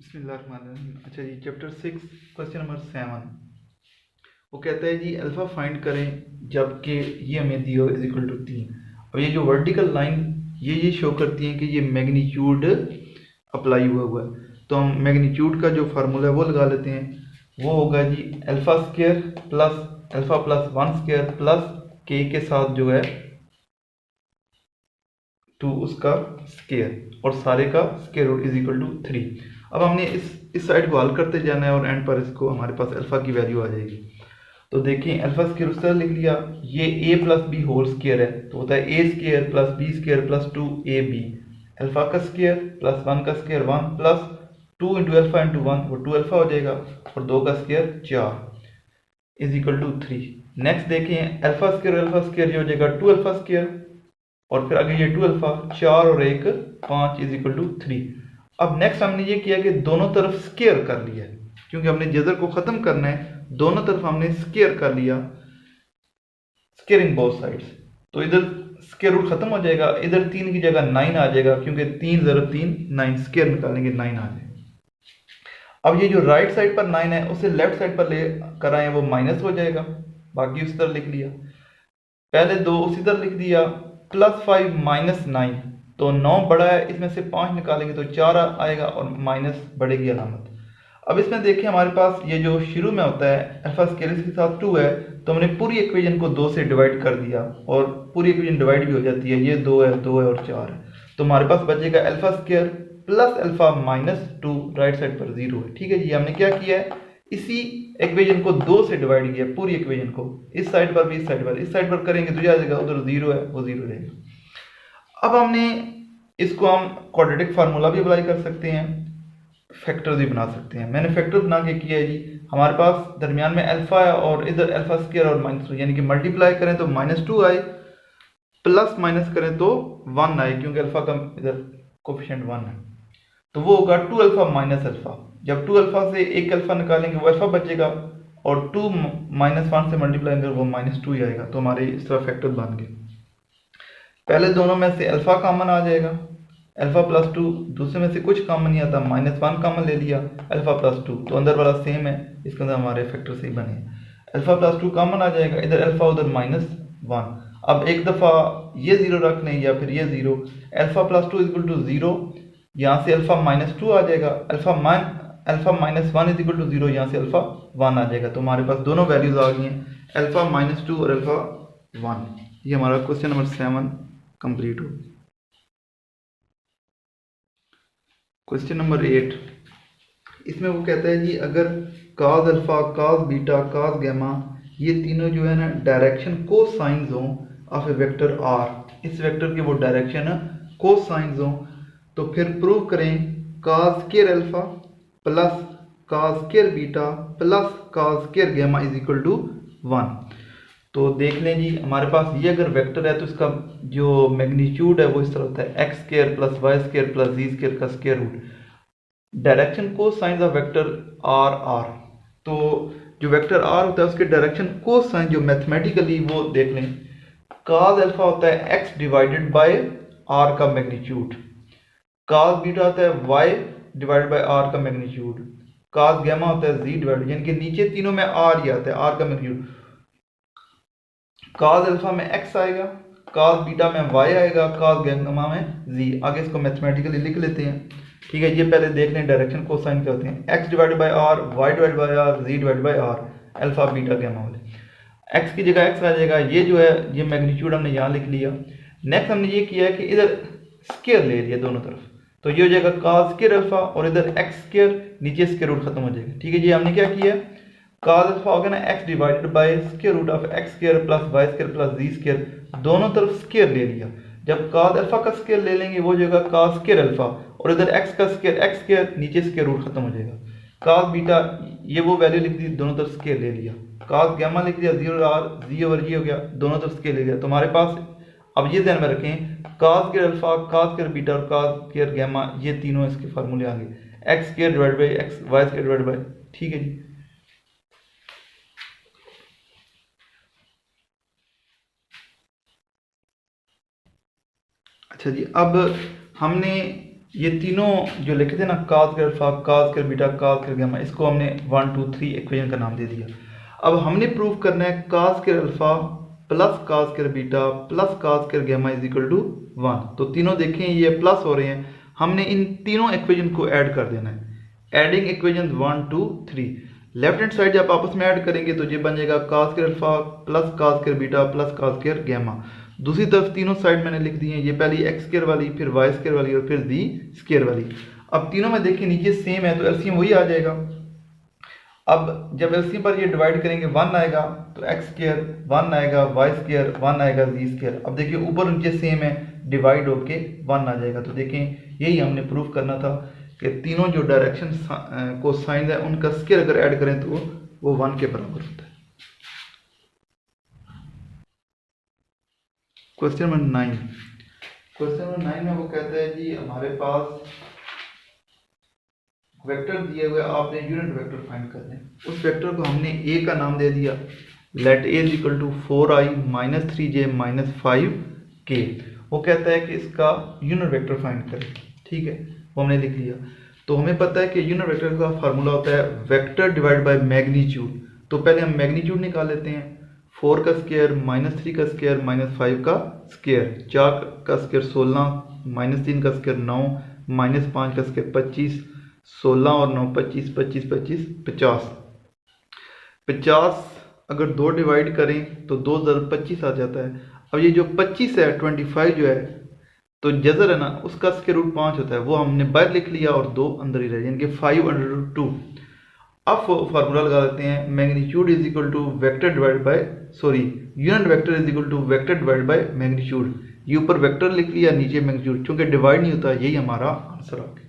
बिस्मिल्लाहिर्रहमानिर्रहीम। अच्छा जी, chapter 6 question number 7 वो कहता है जी अल्फ़ा फाइंड करें जबकि ये हमें दी हो इज इक्वल टू 3। अब ये जो वर्टिकल लाइन ये शो करती है कि ये मैग्नीट्यूड अप्लाई हुआ है। तो हम मैग्नीट्यूड का जो फार्मूला है वो लगा लेते हैं। वो होगा जी alpha square plus alpha plus 1 square plus के साथ जो है 2 उसका स्केयर और सारे का square root is equal to 3। अब हमने इस साइड को हल करते जाना है और एंड पर इसको हमारे पास अल्फा की वैल्यू आ जाएगी। तो देखिए अल्फा स्केयर उस तरह लिख लिया, ये a plus B whole square है तो होता है a square plus B square plus 2ab। Alpha का स्केयर प्लस 1 का square 1 plus 2 into alpha into 1 वो 2 अल्फा हो जाएगा और 2 का square 4 is equal to 3। Next देखें अल्फा स्केयर ये हो जाएगा 2 अल्फा स्केयर और फिर आगे ये 2 अल्फा 4 और 1 5 इज इक्वल टू 3। अब नेक्स्ट हमने ये किया कि दोनों तरफ स्केयर कर लिया है क्योंकि हमने जजर को खत्म करना है। दोनों तरफ हमने स्केयर कर लिया, स्केयरिंग बोथ साइड्स। तो इधर स्केयर रूट खत्म हो जाएगा, इधर 3 की जगह 9 आ जाएगा क्योंकि 3 ज़रब 3 9, स्केयर निकालेंगे 9 आ जाएगा। अब ये जो राइट साइड पर 9 है उसे लेफ्ट साइड पर ले कर आए वो माइनस हो जाएगा, बाकी उस तरह लिख लिया। पहले 2 उसी तरह लिख दिया प्लस 5 माइनस 9, तो 9 बड़ा है इसमें से 5 निकालेंगे तो 4 आएगा और माइनस बढ़ेगी अलामत। अब इसमें देखिए हमारे पास ये जो शुरू में होता है अल्फा स्केयर के साथ 2 है तो हमने पूरी इक्वेशन को 2 से डिवाइड कर दिया और पूरी इक्वेशन डिवाइड भी हो जाती है। ये 2 है 2 है और 4 है तो हमारे पास बचेगा alpha square plus alpha minus 2, right side पर 0 है। ठीक है जी, हमने क्या किया है इसी इक्वेशन को 2 से डिवाइड किया, पूरी इक्वेशन को इस साइड पर भी इस साइड पर करेंगे तो आ जाएगा उधर 0 है वो 0 रहेगा। अब हमने इसको हम क्वाड्रेटिक फार्मूला भी अप्लाई कर सकते हैं, फैक्टर्स भी बना सकते हैं। मैंने फैक्टर बना के किया है जी, हमारे पास दरमियान में अल्फा है और इधर अल्फा स्क्वायर और माइनस 2 यानी कि मल्टीप्लाई करें तो -2 आए, प्लस माइनस करें तो 1 आए क्योंकि अल्फा का इधर कोफिशिएंट 1 है। तो वो होगा 2 अल्फा माइनस अल्फा। जब 2 अल्फा से एक अल्फा निकालेंगे वो अल्फा बचेगा और 2 माइनस 1 से मल्टीप्लाई करेंगे वो -2 ही आएगा। तो हमारे इस तरह फैक्टर बन गए। पहले दोनों में से अल्फा कॉमन आ जाएगा, अल्फा प्लस 2, दूसरे में से कुछ कॉमन नहीं आता -1 कॉमन ले लिया अल्फा प्लस 2 तो अंदर वाला सेम है, इसके अंदर हमारे फैक्टर से ही बने। अल्फा प्लस 2 कॉमन आ जाएगा, इधर अल्फा उधर -1। अब एक दफ़ा ये 0 रख लें या फिर ये 0, अल्फा प्लस 2 इक्वल टू 0, यहाँ से अल्फा -2 आ जाएगा, अल्फा -1 इज इक्वल टू 0, यहाँ से अल्फा 1 आ जाएगा। तो हमारे पास दोनों वैल्यूज आ गई हैं, अल्फा -2 और अल्फा 1। ये हमारा क्वेश्चन नंबर 7 कंप्लीट हो। क्वेश्चन नंबर 8, इसमें वो कहता है जी अगर काज अल्फा काज बीटा काज गैमा ये तीनों जो है ना डायरेक्शन को साइंस हों ऑफ ए वेक्टर आर, इस वेक्टर के वो डायरेक्शन को साइंस हों तो फिर प्रूव करें cos square alpha plus cos square beta plus cos square gamma is equal to 1। तो देख लें जी हमारे पास ये अगर वेक्टर है तो इसका जो मैग्नीट्यूड है वो इस तरह होता है x square plus Y square plus जी स्क्वायर का स्क्वायर रूट। डायरेक्शन को साइन ऑफ वेक्टर आर, तो जो वेक्टर आर होता है उसके डायरेक्शन को साइन जो मैथमेटिकली वो देख लें, काज अल्फा होता है एक्स डिवाइडेड बाय आर का मैग्नीट्यूड, काज बीटा होता है वाई डिवाइडेड बाय आर का मैग्नीट्यूड, काज गैमा होता है जी डिवाइडेड, यानी कि नीचे तीनों में आर ही आता है आर का मैग्नीट्यूड। काज अल्फा में एक्स आएगा, काज बीटा में वाई आएगा, काज गैमा में जी। आगे इसको मैथमेटिकली लिख लेते हैं। ठीक है, ये पहले देख लें डायरेक्शन कोसाइन क्या होते हैं, X divided by R, Y divided by R, Z divided by R, alpha beta gamma वाले। एक्स की जगह एक्स आ जाएगा, ये जो है ये मैग्नीट्यूड हमने यहाँ लिख लिया। नेक्स्ट हमने ये किया है कि इधर स्केयर ले लिया दोनों तरफ, तो ये हो जाएगा काज स्केयर अल्फा और इधर एक्स स्केयर, नीचे स्केयर रूट खत्म हो जाएगा। ठीक है जी, हमने क्या किया काज अल्फा हो गया ना X divided by square root of X square plus Y square plus ji square, दोनों तरफ स्क्वायर ले लिया। जब काज अल्फा का स्क्वायर ले लेंगे वो हो जाएगा काज स्क्वायर अल्फा और इधर एक्स का स्क्वायर एक्स स्क्वायर, नीचे स्क्वायर रूट खत्म हो जाएगा। काज बीटा ये वो वैल्यू लिख दी, दोनों तरफ स्क्वायर ले लिया। काज गैमा लिख दिया 0 आर, जी ओवर जी हो गया, दोनों तरफ स्क्वायर ले लिया। तो हमारे पास अब ये ध्यान में रखें cos square alpha cos square beta और काज स्क्वायर गैमा ये तीनों इसके फार्मूले आ गए, X square divided by X, Y square divided by. ठीक है जी, अच्छा जी, अब हमने ये तीनों जो लिखे थे ना, काज square alpha, cos square beta, काज स्क्वायर गामा, इसको हमने 1 2 3 इक्वेशन का नाम दे दिया। अब हमने प्रूव करना है cos square alpha plus cos square beta plus cos square gamma is equal to 1। तो तीनों देखें ये प्लस हो रहे हैं, हमने इन तीनों इक्वेशन को ऐड कर देना है। Adding equation 1 2 3, left hand side जब आपस में ऐड करेंगे तो ये बन जाएगा cos square alpha plus cos square beta plus cos square gamma. दूसरी तरफ तीनों साइड मैंने लिख दी हैं, ये पहली एक्स स्क्वायर वाली, फिर वाई स्क्वायर वाली और फिर दी स्क्वायर वाली। अब तीनों में देखिए नीचे सेम है तो एलसीएम वही आ जाएगा। अब जब एलसीएम पर ये डिवाइड करेंगे 1 आएगा तो एक्स स्क्वायर 1 आएगा, वाई स्क्वायर 1 आएगा, जी स्क्वायर। अब देखिए ऊपर नीचे सेम है, डिवाइड होके 1 आ जाएगा। तो देखें यही हमने प्रूफ करना था कि तीनों जो डायरेक्शन को साइन है उनका स्क्वायर अगर ऐड करें तो वो 1 के बराबर होता है। क्वेश्चन नंबर 9, क्वेश्चन नंबर 9 में वो कहता है जी हमारे पास वेक्टर दिए हुए, आपने यूनिट वेक्टर फाइंड करना है। उस वेक्टर को हमने ए का नाम दे दिया, let A is equal to 4i minus 3j minus 5k। वो कहता है कि इसका यूनिट वेक्टर फाइंड करें, ठीक है, वो हमने लिख लिया। तो हमें पता है कि यूनिट वेक्टर का फार्मूला होता है वेक्टर डिवाइड बाय मैग्नीट्यूड। तो पहले हम मैग्नीट्यूड निकाल लेते हैं, 4 का स्क्वायर माइनस 3 का स्क्वायर माइनस 5 का स्क्वायर, 4 का स्क्वायर 16 माइनस 3 का स्क्वायर 9 माइनस 5 का स्क्वायर 25, 16 और 9 25 25 25 50। 50 अगर 2 डिवाइड करें तो 2 ज़र 25 आ जाता है। अब ये जो 25 है 25 जो है तो जजर है ना उसका स्क्वायर रूट 5 होता है, वो हमने बाहर लिख लिया और 2 अंदर ही रह यानी कि 5/2। अब फार्मूला लगा देते हैं, magnitude is equal to vector divide by unit vector is equal to vector divide by magnitude. ये ऊपर वेक्टर लिख लिया, नीचे मैग्नीट्यूड, क्योंकि डिवाइड नहीं होता, यही हमारा आंसर आ गया।